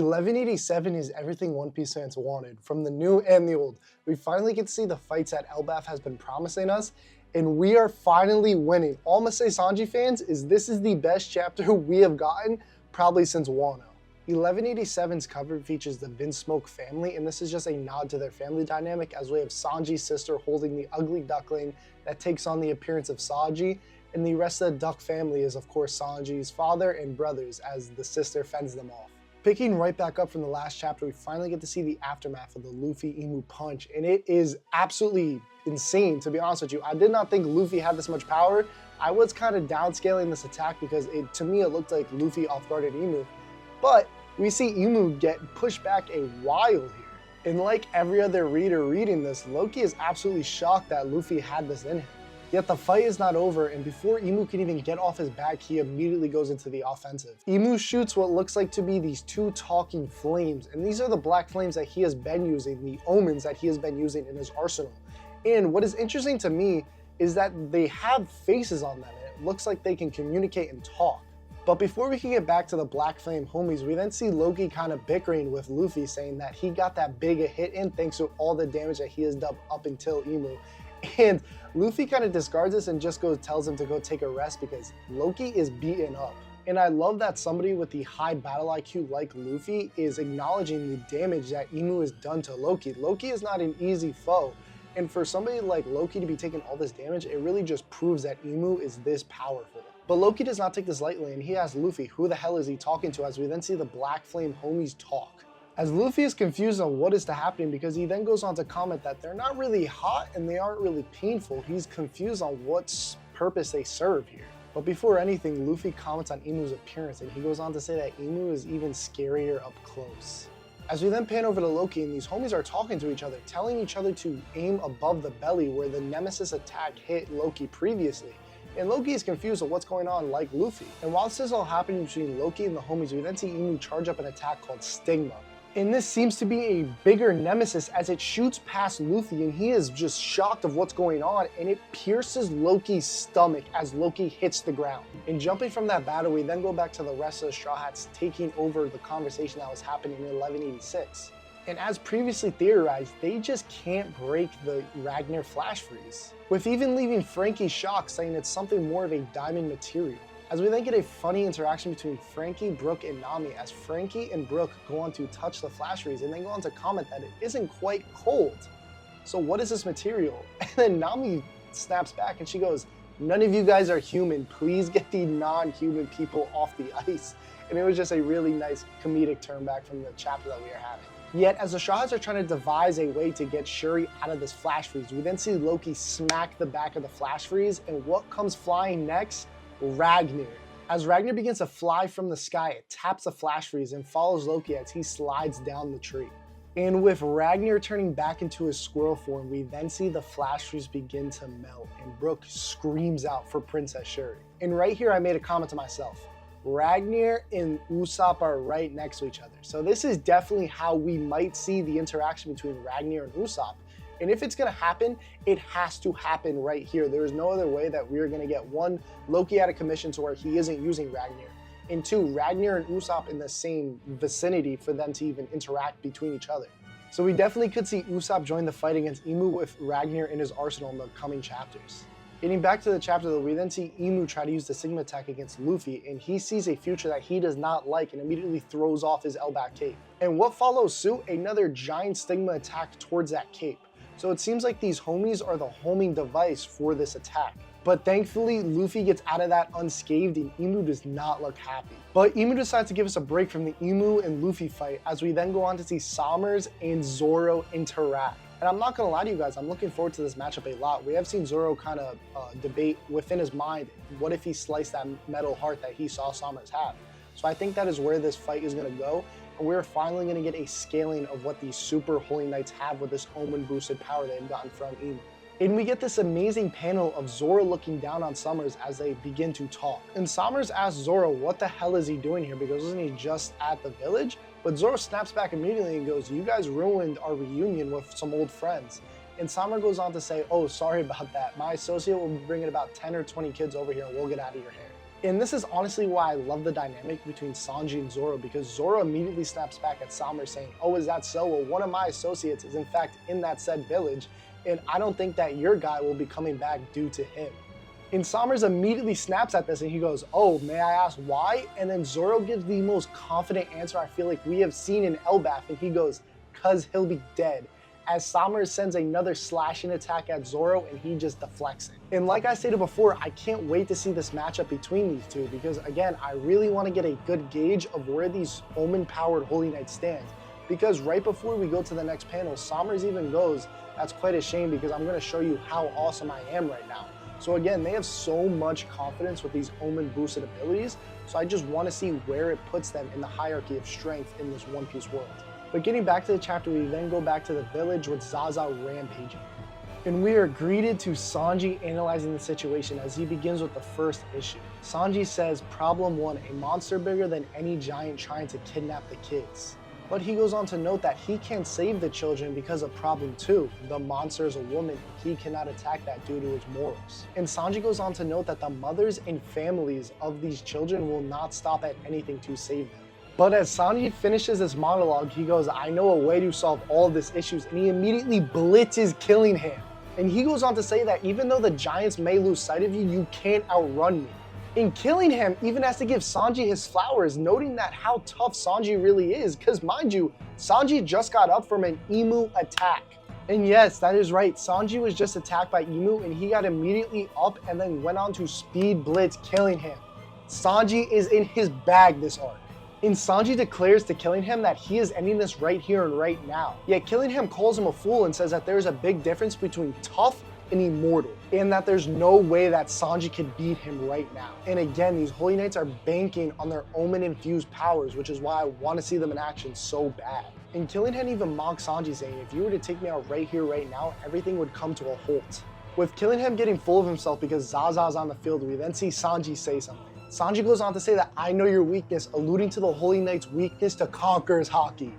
1187 is everything One Piece fans wanted, from the new and the old. We finally get to see the fights that Elbaf has been promising us, and we are finally winning. All I'm gonna say, Sanji fans, is this is the best chapter we have gotten probably since Wano. 1187's cover features the Vinsmoke family, and this is just a nod to their family dynamic, as we have Sanji's sister holding the ugly duckling that takes on the appearance of Sanji, and the rest of the duck family is of course Sanji's father and brothers, as the sister fends them off. Picking right back up from the last chapter, we finally get to see the aftermath of the Luffy IMU punch, and it is absolutely insane, to be honest with you. I did not think Luffy had this much power. I was kind of downscaling this attack because to me it looked like Luffy off-guarded IMU, but we see IMU get pushed back a while here. And like every other reader reading this, Loki is absolutely shocked that Luffy had this in him. Yet the fight is not over, and before IMU can even get off his back, he immediately goes into the offensive. IMU shoots what looks like to be these two talking flames, and these are the black flames that he has been using, the omens that he has been using in his arsenal. And what is interesting to me is that they have faces on them, and it looks like they can communicate and talk. But before we can get back to the Black Flame homies, we then see Loki kind of bickering with Luffy, saying that he got that big a hit in thanks to all the damage that he has done up until IMU. And Luffy kind of discards this and just tells him to go take a rest because Loki is beaten up. And I love that somebody with the high battle IQ like Luffy is acknowledging the damage that IMU has done to Loki. Loki is not an easy foe. And for somebody like Loki to be taking all this damage, it really just proves that IMU is this powerful. But Loki does not take this lightly, and he asks Luffy, who the hell is he talking to, as we then see the Black Flame homies talk. As Luffy is confused on what is to happen, because he then goes on to comment that they're not really hot and they aren't really painful. He's confused on what purpose they serve here. But before anything, Luffy comments on IMU's appearance, and he goes on to say that IMU is even scarier up close. As we then pan over to Loki, and these homies are talking to each other, telling each other to aim above the belly where the Nemesis attack hit Loki previously. And Loki is confused on what's going on like Luffy. And while this is all happening between Loki and the homies, we then see IMU charge up an attack called Stigma. And this seems to be a bigger nemesis as it shoots past Luffy, and he is just shocked of what's going on, and it pierces Loki's stomach as Loki hits the ground. And jumping from that battle, we then go back to the rest of the Straw Hats taking over the conversation that was happening in 1186. And as previously theorized, they just can't break the Ragnar flash freeze, with even leaving Frankie shocked, saying it's something more of a diamond material. As we then get a funny interaction between Frankie, Brook, and Nami, as Frankie and Brook go on to touch the flash freeze and then go on to comment that it isn't quite cold. So what is this material? And then Nami snaps back and she goes, "None of you guys are human. Please get the non-human people off the ice." And it was just a really nice comedic turn back from the chapter that we are having. Yet, as the Straw Hats are trying to devise a way to get Shuri out of this flash freeze, we then see Loki smack the back of the flash freeze, and what comes flying next? Ragnar. As Ragnar begins to fly from the sky, it taps the flash freeze and follows Loki as he slides down the tree. And with Ragnar turning back into his squirrel form, we then see the flash freeze begin to melt, and Brook screams out for Princess Shuri. And right here I made a comment to myself. Ragnar and Usopp are right next to each other. So this is definitely how we might see the interaction between Ragnar and Usopp. And if it's gonna happen, it has to happen right here. There is no other way that we're gonna get one, Loki out of commission to where he isn't using Ragnar, and two, Ragnar and Usopp in the same vicinity for them to even interact between each other. So we definitely could see Usopp join the fight against IMU with Ragnar in his arsenal in the coming chapters. Getting back to the chapter though, we then see IMU try to use the Sigma attack against Luffy, and he sees a future that he does not like and immediately throws off his Elbaf cape. And what follows suit? Another giant Stigma attack towards that cape. So it seems like these homies are the homing device for this attack. But thankfully, Luffy gets out of that unscathed, and IMU does not look happy. But IMU decides to give us a break from the IMU and Luffy fight, as we then go on to see Sommers and Zoro interact. And I'm not gonna lie to you guys, I'm looking forward to this matchup a lot. We have seen Zoro kind of debate within his mind, what if he sliced that metal heart that he saw Sommers have? So I think that is where this fight is gonna go. And we're finally going to get a scaling of what these Super Holy Knights have with this omen boosted power they've gotten from IMU. And we get this amazing panel of Zoro looking down on Sommers as they begin to talk. And Sommers asks Zoro what the hell is he doing here, because wasn't he just at the village? But Zoro snaps back immediately and goes, "You guys ruined our reunion with some old friends." And Sommers goes on to say, "Oh, sorry about that. My associate will be bringing about 10 or 20 kids over here and we'll get out of your hair." And this is honestly why I love the dynamic between Sanji and Zoro, because Zoro immediately snaps back at Summer saying, oh, is that so? Well, one of my associates is in fact in that said village, and I don't think that your guy will be coming back due to him. And Summers immediately snaps at this and he goes, oh, may I ask why? And then Zoro gives the most confident answer I feel like we have seen in Elbaf, and he goes, cause he'll be dead. As Summers sends another slashing attack at Zoro and he just deflects it. And like I stated before, I can't wait to see this matchup between these two, because again, I really want to get a good gauge of where these Omen-powered Holy Knights stand. Because right before we go to the next panel, Summers even goes, that's quite a shame because I'm going to show you how awesome I am right now. So again, they have so much confidence with these Omen boosted abilities, so I just want to see where it puts them in the hierarchy of strength in this One Piece world. But getting back to the chapter, we then go back to the village with Zaza rampaging. And we are greeted to Sanji analyzing the situation as he begins with the first issue. Sanji says, problem 1, a monster bigger than any giant trying to kidnap the kids. But he goes on to note that he can't save the children because of problem 2. The monster is a woman, he cannot attack that due to his morals. And Sanji goes on to note that the mothers and families of these children will not stop at anything to save them. But as Sanji finishes this monologue, he goes, I know a way to solve all of these issues, and he immediately blitzes Killingham. And he goes on to say that even though the giants may lose sight of you, you can't outrun me. And Killingham even has to give Sanji his flowers, noting that how tough Sanji really is, because mind you, Sanji just got up from an Imu attack. And yes, that is right, Sanji was just attacked by Imu and he got immediately up and then went on to speed blitz Killingham. Sanji is in his bag this arc. And Sanji declares to Killingham that he is ending this right here and right now. Yet Killingham calls him a fool and says that there's a big difference between tough and immortal, and that there's no way that Sanji can beat him right now. And again, these Holy Knights are banking on their Omen-infused powers, which is why I want to see them in action so bad. And Killingham even mocks Sanji, saying, if you were to take me out right here, right now, everything would come to a halt. With Killingham getting full of himself because Zaza's on the field, we then see Sanji say something. Sanji goes on to say that I know your weakness, alluding to the Holy Knight's weakness to Conqueror's Haki.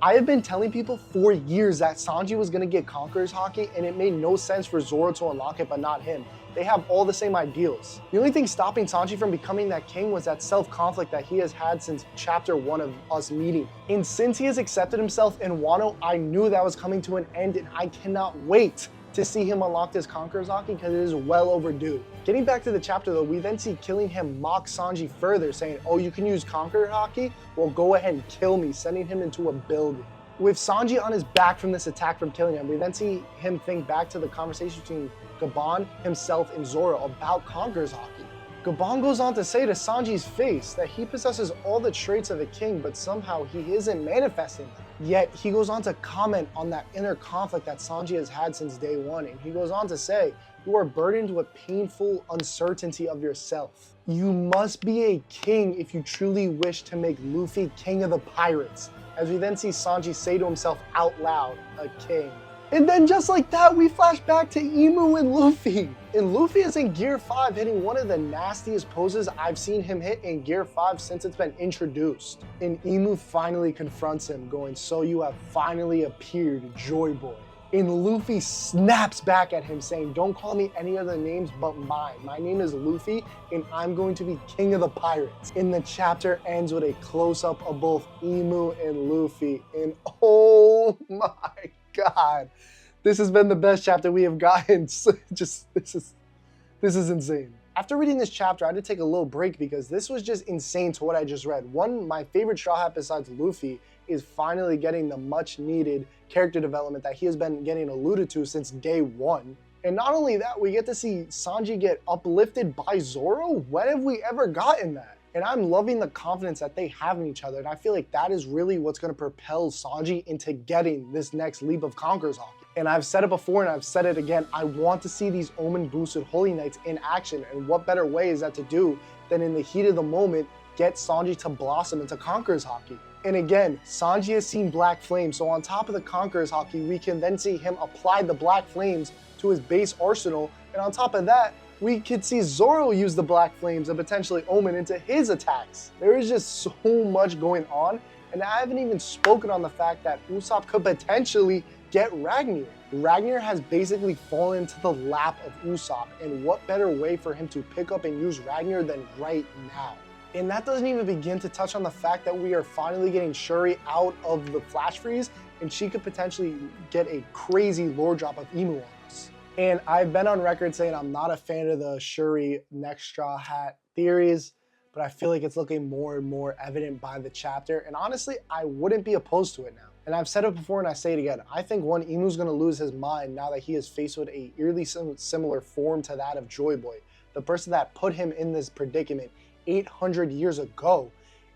I have been telling people for years that Sanji was going to get Conqueror's Haki, and it made no sense for Zoro to unlock it but not him. They have all the same ideals. The only thing stopping Sanji from becoming that king was that self-conflict that he has had since chapter 1 of us meeting. And since he has accepted himself in Wano, I knew that was coming to an end, and I cannot wait to see him unlock this Conqueror's Haki because it is well overdue. Getting back to the chapter though, we then see Killingham mock Sanji further, saying, oh, you can use Conqueror Haki? Well, go ahead and kill me, sending him into a building. With Sanji on his back from this attack from Killingham, we then see him think back to the conversation between Gabon, himself, and Zoro about Conqueror's Haki. Gabon goes on to say to Sanji's face that he possesses all the traits of a king, but somehow he isn't manifesting them. Yet he goes on to comment on that inner conflict that Sanji has had since day one, and he goes on to say, you are burdened with painful uncertainty of yourself. You must be a king if you truly wish to make Luffy king of the pirates. As we then see Sanji say to himself out loud, a king. And then just like that, we flash back to Imu and Luffy. And Luffy is in Gear 5 hitting one of the nastiest poses I've seen him hit in Gear 5 since it's been introduced. And Imu finally confronts him, going, so you have finally appeared, Joy Boy. And Luffy snaps back at him saying, don't call me any other names but mine. My name is Luffy and I'm going to be king of the pirates. And the chapter ends with a close-up of both Imu and Luffy. And oh my God, this has been the best chapter we have gotten. This is insane. After reading this chapter, I had to take a little break because this was just insane to what I just read. One, my favorite Straw Hat besides Luffy is finally getting the much needed character development that he has been getting alluded to since day one. And not only that, we get to see Sanji get uplifted by Zoro. When have we ever gotten that? And I'm loving the confidence that they have in each other. And I feel like that is really what's going to propel Sanji into getting this next leap of Conqueror's Haki. And I've said it before and I've said it again, I want to see these Omen boosted Holy Knights in action. And what better way is that to do than in the heat of the moment, get Sanji to blossom into Conqueror's Haki. And again, Sanji has seen Black Flames, so on top of the Conqueror's Haki, we can then see him apply the Black Flames to his base arsenal, and on top of that, we could see Zoro use the Black Flames and potentially Omen into his attacks. There is just so much going on, and I haven't even spoken on the fact that Usopp could potentially get Ragnar. Ragnar has basically fallen into the lap of Usopp, and what better way for him to pick up and use Ragnar than right now? And that doesn't even begin to touch on the fact that we are finally getting Shuri out of the flash freeze, and she could potentially get a crazy lore drop of Imu on us. And I've been on record saying I'm not a fan of the Shuri next straw hat theories, but I feel like it's looking more and more evident by the chapter, and honestly, I wouldn't be opposed to it now. And I've said it before and I say it again, I think Imu's gonna lose his mind now that he is faced with a eerily similar form to that of Joy Boy, the person that put him in this predicament 800 years ago.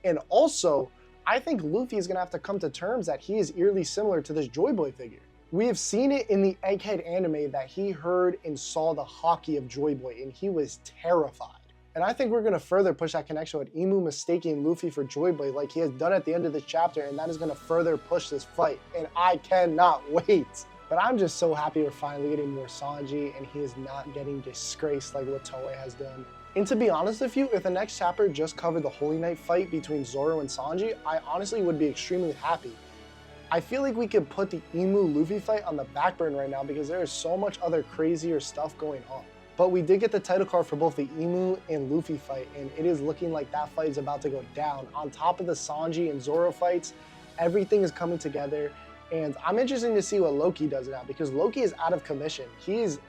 And also, I think Luffy is gonna have to come to terms that he is eerily similar to this Joy Boy figure. We have seen it in the Egghead anime that he heard and saw the haki of Joy Boy, and he was terrified. And I think we're going to further push that connection with Imu mistaking Luffy for Joy Boy like he has done at the end of this chapter, and that is going to further push this fight, and I cannot wait. But I'm just so happy we're finally getting more Sanji, and he is not getting disgraced like what Toei has done. And to be honest with you, if the next chapter just covered the Holy Night fight between Zoro and Sanji, I honestly would be extremely happy. I feel like we could put the Imu-Luffy fight on the back burner right now because there is so much other crazier stuff going on. But we did get the title card for both the Imu and Luffy fight, and it is looking like that fight is about to go down. On top of the Sanji and Zoro fights, everything is coming together, and I'm interested to see what Loki does now because Loki is out of commission. He's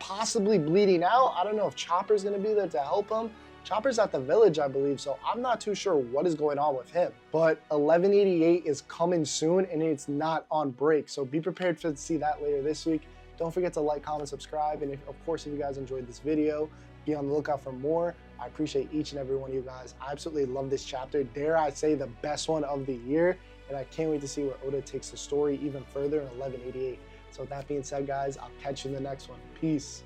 possibly bleeding out. I don't know if Chopper's going to be there to help him. Chopper's at the village, I believe, so I'm not too sure what is going on with him. But 1188 is coming soon, and it's not on break, so be prepared to see that later this week. Don't forget to like, comment, subscribe, and of course, if you guys enjoyed this video, be on the lookout for more. I appreciate each and every one of you guys. I absolutely love this chapter. Dare I say the best one of the year, and I can't wait to see where Oda takes the story even further in 1188. So with that being said, guys, I'll catch you in the next one. Peace.